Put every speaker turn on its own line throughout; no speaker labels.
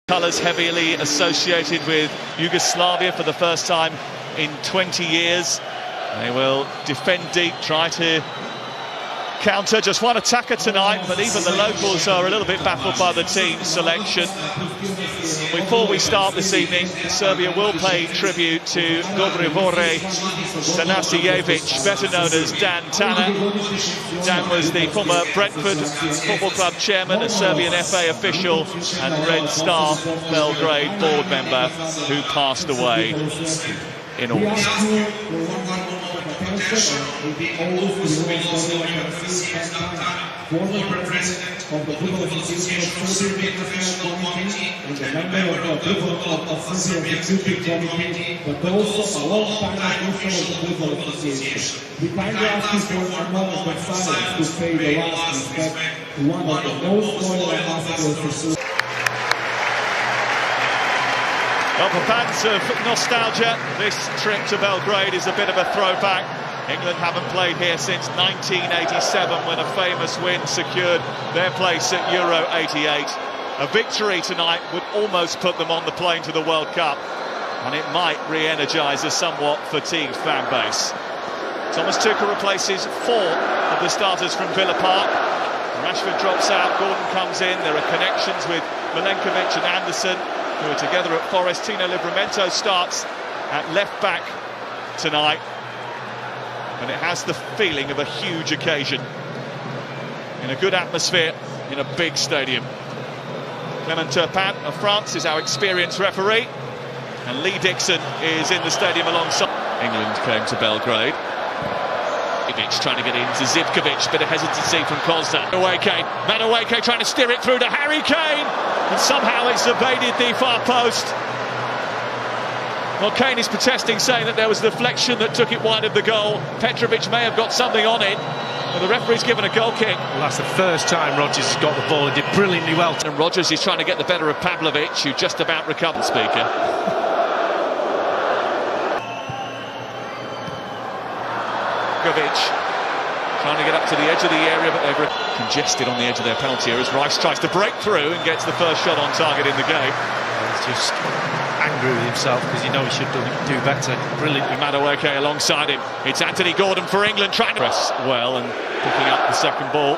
Colours heavily associated with Yugoslavia for the first time in 20 years. They will defend deep, try to counter. Just one attacker tonight, but even the locals are a little bit baffled by the team selection. Before we start this evening, Serbia will pay tribute to Dobrivore Tanasijevic, better known as Dan Tanner. Dan was the former Brentford Football Club chairman, a Serbian FA official and Red Star Belgrade board member who passed away in August.
Former president of the Football Association of Serbian Professional Committee and a member of the Football of Serbia Executive Committee, but also a long-time official of the Football Association. We kindly ask you for a moment of silence to pay the last respect to one of the most loyal ambassadors for Serbia.
Well, for fans of nostalgia, this trip to Belgrade is a bit of a throwback. England haven't played here since 1987 when a famous win secured their place at Euro 88. A victory tonight would almost put them on the plane to the World Cup, and it might re-energise a somewhat fatigued fan base. Thomas Tuchel replaces 4 of the starters from Villa Park. Rashford drops out, Gordon comes in. There are connections with Milenkovic and Anderson, who are together at Forest. Tino Livramento starts at left back tonight, and it has the feeling of a huge occasion in a good atmosphere in a big stadium. Clement Turpin of France is our experienced referee, and Lee Dixon is in the stadium alongside. England came to Belgrade. Ivic trying to get into Zivkovic, bit of hesitancy from Kozda. Madueke trying to steer it through to Harry Kane, and somehow it's evaded the far post. Well, Kane is protesting, saying that there was a deflection that took it wide of the goal. Petrovic may have got something on it, but the referee's given a goal kick.
Well, that's the first time Rodgers has got the ball and did brilliantly well.
And Rodgers is trying to get the better of Pavlovic, who just about recovered. Speaker. Govic trying to get up to the edge of the area, but they've congested on the edge of their penalty area as Rice tries to break through and gets the first shot on target in the game.
He's just angry with himself because he knows he should do better. Brilliantly.
Madueke alongside him. It's Anthony Gordon for England trying to press well and picking up the second ball.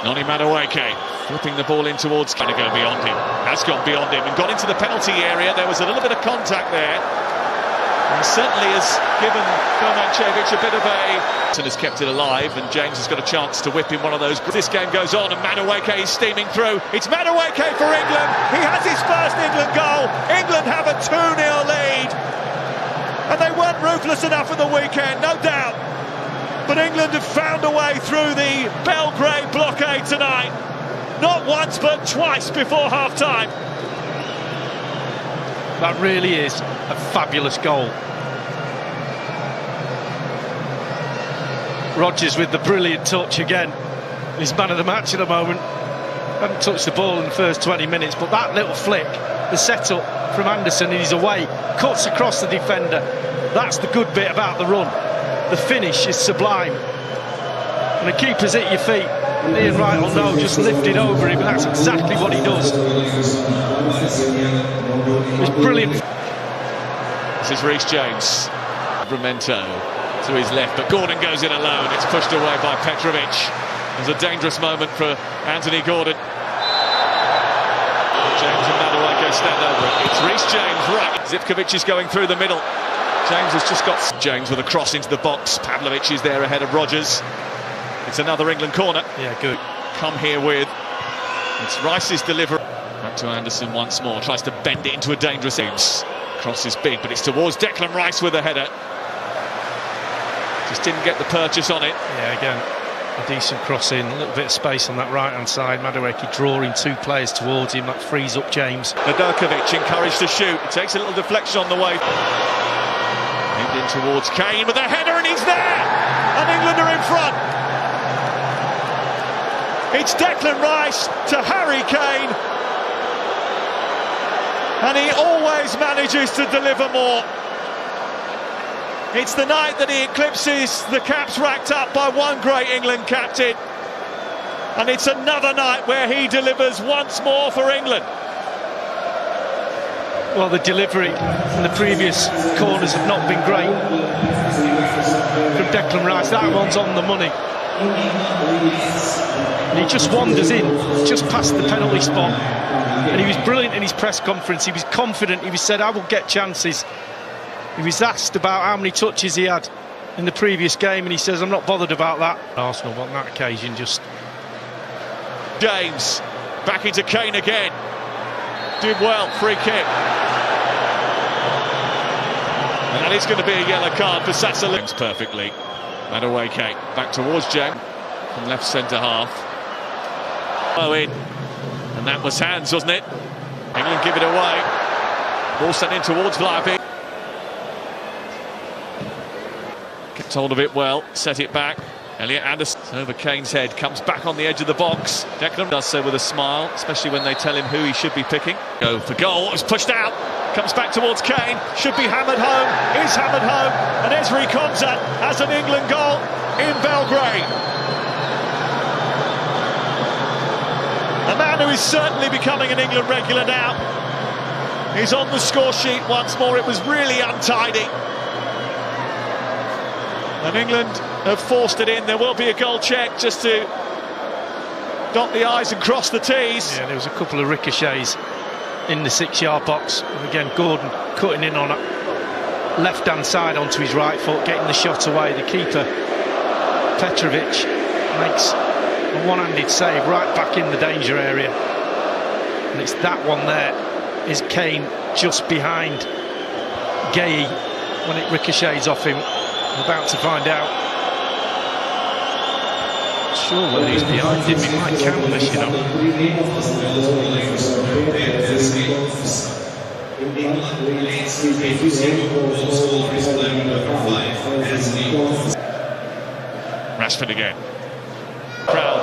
Noni Madueke flipping the ball in towards, trying to go beyond him. Has gone beyond him and got into the penalty area. There was a little bit of contact there, and certainly has given Komancevic a bit of a... and has kept it alive, and James has got a chance to whip in one of those. This game goes on and Madueke is steaming through. It's Madueke for England. He has his first England goal. England have a 2-0 lead, and they weren't ruthless enough at the weekend, no doubt, but England have found a way through the Belgrade blockade tonight. Not once but twice before half-time.
That really is a fabulous goal. Rodgers with the brilliant touch again. He's man of the match at the moment. Hadn't touched the ball in the first 20 minutes, but that little flick, the setup from Anderson in his away, cuts across the defender. That's the good bit about the run. The finish is sublime. And the keeper's at your feet. Ian Wright will know, just lift it over him, and that's exactly what he does. It's brilliant.
This is Reece James. Livramento to his left, but Gordon goes in alone. It's pushed away by Petrovic. There's a dangerous moment for Anthony Gordon. James and Madueke stand over it. It's Reece James, right. Zivkovic is going through the middle. James has just got... James with a cross into the box. Pavlovic is there ahead of Rodgers. It's another England corner.
Yeah, good.
Come here with... It's Rice's delivery. Back to Anderson once more. Tries to bend it into a dangerous... Cross is big, but it's towards Declan Rice with a header. Just didn't get the purchase on it.
Yeah, again, a decent cross in, a little bit of space on that right-hand side. Madueke drawing 2 players towards him, that frees up James.
Nedeljkovic encouraged to shoot. It takes a little deflection on the way. Aimed in towards Kane with a header, and he's there! And England are in front. It's Declan Rice to Harry Kane. And he always manages to deliver more. It's the night that he eclipses the caps racked up by one great England captain. And it's another night where he delivers once more for England.
Well, the delivery and the previous corners have not been great from Declan Rice. That one's on the money. And he just wanders in, just past the penalty spot. And he was brilliant in his press conference. He was confident. He said, I will get chances. He was asked about how many touches he had in the previous game, and he says, I'm not bothered about that. Arsenal on that occasion just...
James, back into Kane again. Did well, free kick. And that is going to be a yellow card for Sassuolo. Perfectly. And away, Kane. Back towards James from left centre half. Owen. And that was hands, wasn't it? England give it away. Ball sent in towards Vlahovic. Kept hold of it well, set it back. Elliot Anderson over Kane's head, comes back on the edge of the box. Declan does so with a smile, especially when they tell him who he should be picking. Go for goal, it was pushed out. Comes back towards Kane, should be hammered home, is hammered home. And Ezri Konsa has an England goal in Belgrade. A man who is certainly becoming an England regular now. He's on the score sheet once more. It was really untidy. And England have forced it in. There will be a goal check just to dot the I's and cross the T's.
Yeah, there was a couple of ricochets in the 6-yard box. And again, Gordon cutting in on it. Left-hand side onto his right foot, getting the shot away. The keeper, Petrovic, makes a one-handed save right back in the danger area. And it's that one there. Is Kane just behind Gay when it ricochets off him? I'm about to find out. Sure whether he's behind him, he might canvas, you know.
Rashford again. Crowd.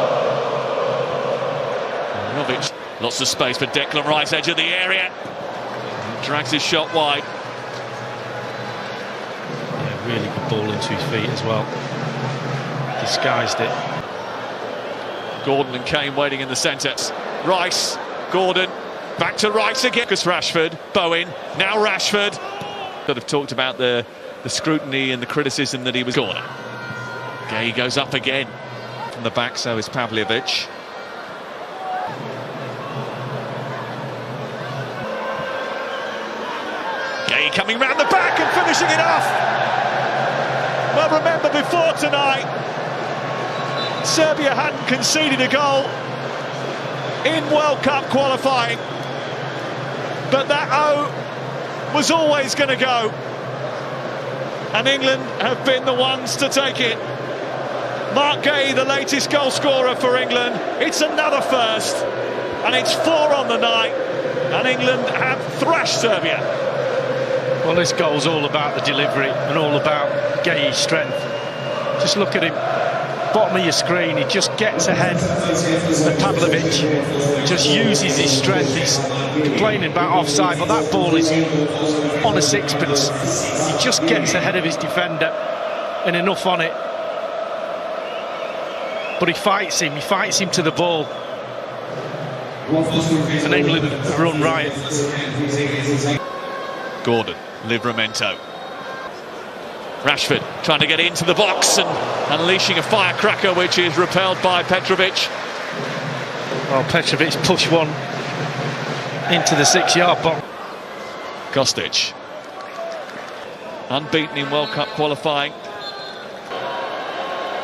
Jovic, lots of space for Declan Rice, edge of the area. Drags his shot wide.
Really good ball into his feet as well. Disguised it.
Gordon and Kane waiting in the centre. Rice, Gordon, back to Rice again. Because Rashford, Bowen, now Rashford. Sort of talked about the scrutiny and the criticism that he was corner. Gay goes up again from the back, so is Pavljevic. Gay coming round the back and finishing it off. Well, remember before tonight, Serbia hadn't conceded a goal in World Cup qualifying, but that O was always going to go, and England have been the ones to take it. Mark Gay, the latest goal scorer for England. It's another first, and it's 4 on the night, and England have thrashed Serbia.
Well, this goal's all about the delivery and all about Gay's strength. Just look at him, bottom of your screen, he just gets ahead of Pavljevic, just uses his strength. He's complaining about offside, but that ball is on a sixpence. He just gets ahead of his defender and enough on it. But he fights him to the ball. And England run riot.
Gordon, Livramento. Rashford trying to get into the box and unleashing a firecracker, which is repelled by Petrovic.
Well, Petrovic pushed one into the 6-yard box.
Kostic, unbeaten in World Cup qualifying.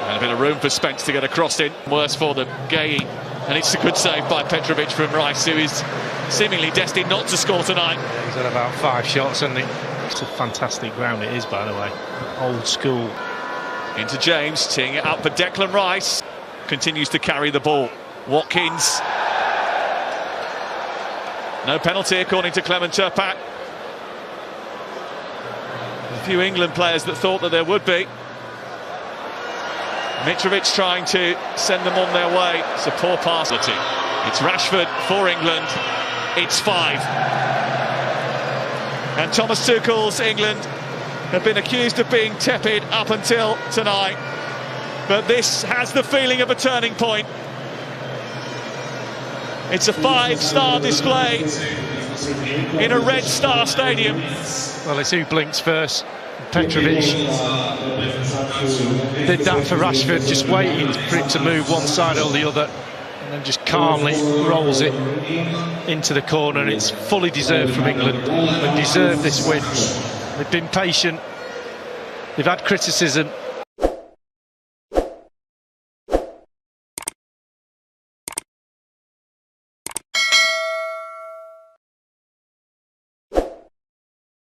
And a bit of room for Spence to get a cross in. Worse for them, Gay. And it's a good save by Petrovic from Rice, who is seemingly destined not to score tonight.
Yeah, he's had about 5 shots, hasn't he? It's a fantastic ground it is, by the way. Old school.
Into James, teeing it up for Declan Rice. Continues to carry the ball. Watkins. No penalty according to Clement Turpak. A few England players that thought that there would be. Mitrovic trying to send them on their way. It's a poor pass. It's Rashford for England. It's 5. And Thomas Tuchel's England have been accused of being tepid up until tonight. But this has the feeling of a turning point. It's a 5-star display in a Red Star Stadium.
Well, it's who blinks first. Petrovic did that for Rashford, just waiting for it to move one side or the other, and then just calmly rolls it into the corner. And it's fully deserved from England. They deserve this win. They've been patient. They've had criticism.